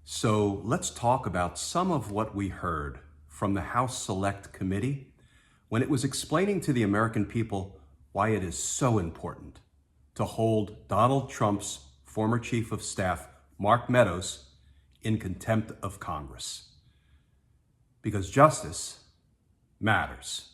So let's talk about some of what we heard from the House Select Committee when it was explaining to the American people why it is so important to hold Donald Trump's former chief of staff, Mark Meadows, in contempt of Congress. Because justice matters.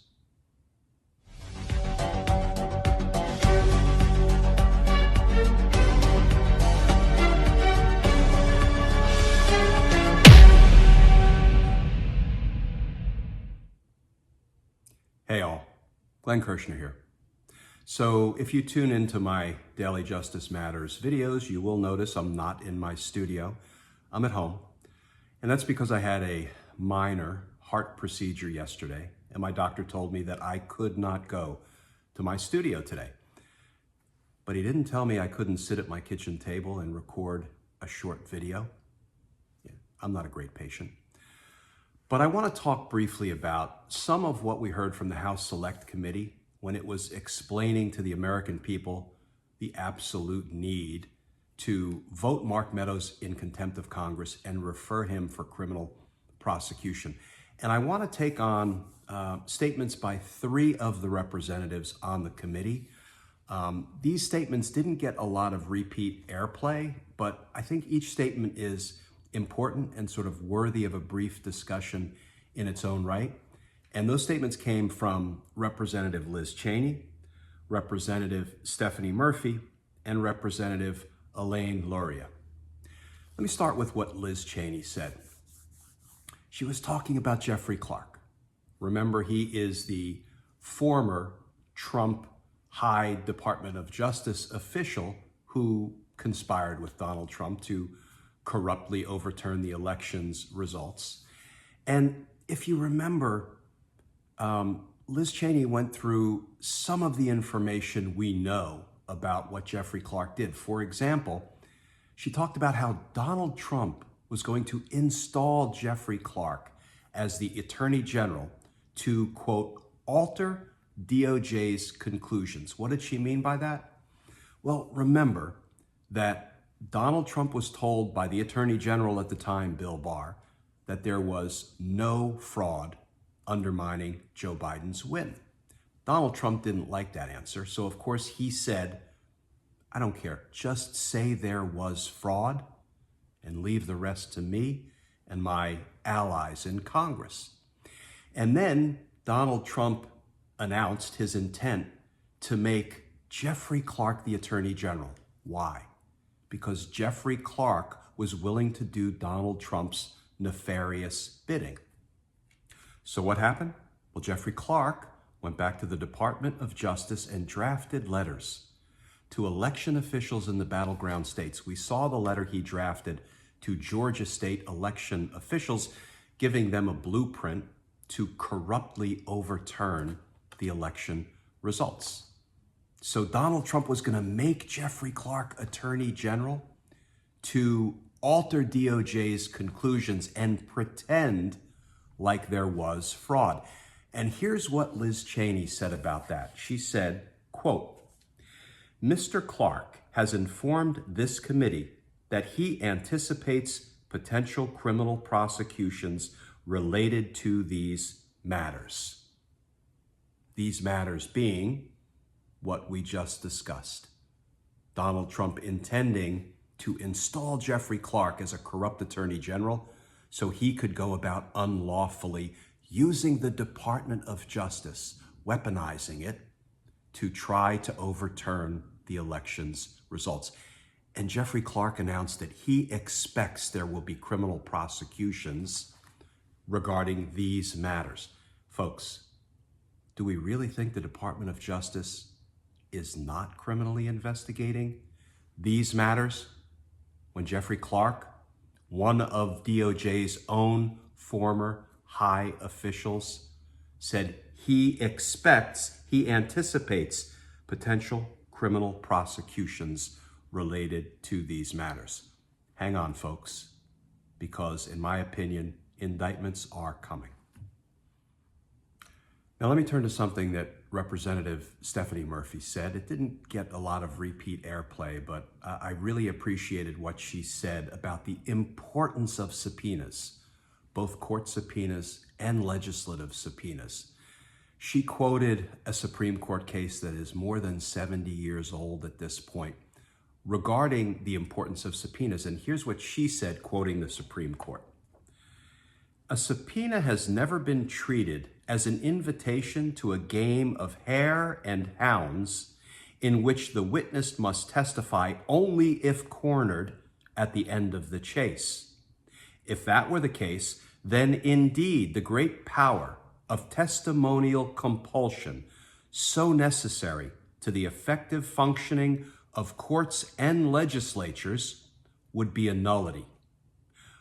Hey all, Glenn Kirshner here. So if you tune into my Daily Justice Matters videos, you will notice I'm not in my studio. I'm at home. And that's because I had a minor heart procedure yesterday, and my doctor told me that I could not go to my studio today. But he didn't tell me I couldn't sit at my kitchen table and record a short video. Yeah, I'm not a great patient. But I want to talk briefly about some of what we heard from the House Select Committee when it was explaining to the American people the absolute need to vote Mark Meadows in contempt of Congress and refer him for criminal prosecution. And I want to take on statements by three of the representatives on the committee. These statements didn't get a lot of repeat airplay, but I think each statement is important and sort of worthy of a brief discussion in its own right. And those statements came from Representative Liz Cheney, Representative Stephanie Murphy, and Representative Elaine Luria. Let me start with what Liz Cheney said. She was talking about Jeffrey Clark. Remember, he is the former Trump High Department of Justice official who conspired with Donald Trump to corruptly overturn the election's results. And if you remember, Liz Cheney went through some of the information we know about what Jeffrey Clark did. For example, she talked about how Donald Trump was going to install Jeffrey Clark as the Attorney General to, quote, alter DOJ's conclusions. What did she mean by that? Well, remember that Donald Trump was told by the Attorney General at the time, Bill Barr, that there was no fraud undermining Joe Biden's win. Donald Trump didn't like that answer, so of course he said, I don't care, just say there was fraud and leave the rest to me and my allies in Congress. And then Donald Trump announced his intent to make Jeffrey Clark the Attorney General. Why? Because Jeffrey Clark was willing to do Donald Trump's nefarious bidding. So what happened? Well, Jeffrey Clark went back to the Department of Justice and drafted letters to election officials in the battleground states. We saw the letter he drafted to Georgia state election officials, giving them a blueprint to corruptly overturn the election results. So Donald Trump was going to make Jeffrey Clark Attorney General to alter DOJ's conclusions and pretend like there was fraud. And here's what Liz Cheney said about that. She said, quote, Mr. Clark has informed this committee that he anticipates potential criminal prosecutions related to these matters. These matters being what we just discussed. Donald Trump intending to install Jeffrey Clark as a corrupt attorney general so he could go about unlawfully using the Department of Justice, weaponizing it to try to overturn the election's results. And Jeffrey Clark announced that he expects there will be criminal prosecutions regarding these matters. Folks, do we really think the Department of Justice is not criminally investigating these matters when Jeffrey Clark, one of DOJ's own former high officials, said he anticipates potential criminal prosecutions related to these matters? Hang on, folks, because in my opinion, indictments are coming. Now let me turn to something that Representative Stephanie Murphy said. It didn't get a lot of repeat airplay, but I really appreciated what she said about the importance of subpoenas, both court subpoenas and legislative subpoenas. She quoted a Supreme Court case that is more than 70 years old at this point regarding the importance of subpoenas. And here's what she said, quoting the Supreme Court. A subpoena has never been treated as an invitation to a game of hare and hounds in which the witness must testify only if cornered at the end of the chase. If that were the case, then indeed the great power of testimonial compulsion, so necessary to the effective functioning of courts and legislatures, would be a nullity.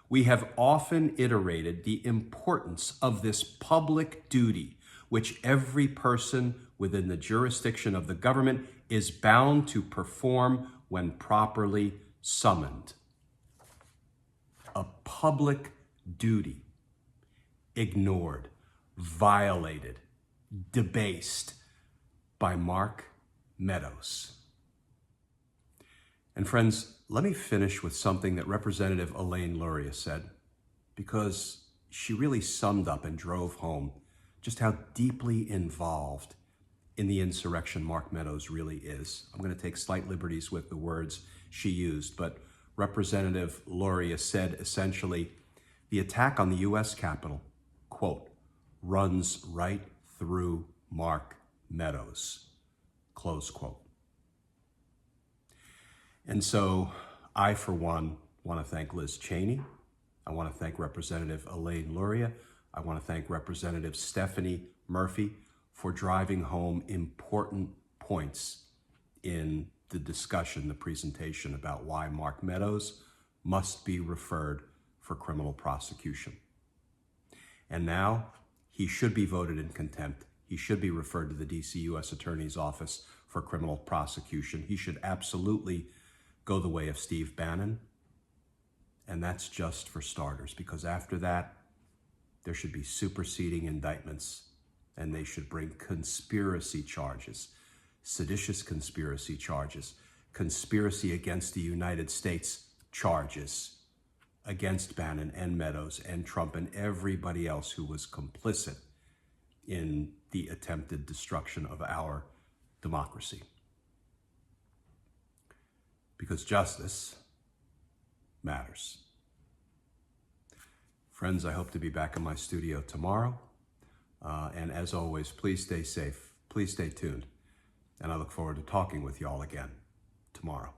We have often iterated the importance of this public duty, which every person within the jurisdiction of the government is bound to perform when properly summoned. A public duty ignored, violated, debased by Mark Meadows. And friends, let me finish with something that Representative Elaine Luria said, because she really summed up and drove home just how deeply involved in the insurrection Mark Meadows really is. I'm going to take slight liberties with the words she used, but Representative Luria said essentially, the attack on the U.S. Capitol, quote, runs right through Mark Meadows, close quote. And so I, for one, want to thank Liz Cheney. I want to thank Representative Elaine Luria. I want to thank Representative Stephanie Murphy for driving home important points in the discussion, the presentation about why Mark Meadows must be referred for criminal prosecution. And now he should be voted in contempt. He should be referred to the D.C. U.S. Attorney's Office for criminal prosecution. He should absolutely go the way of Steve Bannon. And that's just for starters, because after that, there should be superseding indictments, and they should bring conspiracy charges, seditious conspiracy charges, conspiracy against the United States charges against Bannon and Meadows and Trump and everybody else who was complicit in the attempted destruction of our democracy. Because justice matters. Friends, I hope to be back in my studio tomorrow. And as always, please stay safe. Please stay tuned. And I look forward to talking with you all again tomorrow.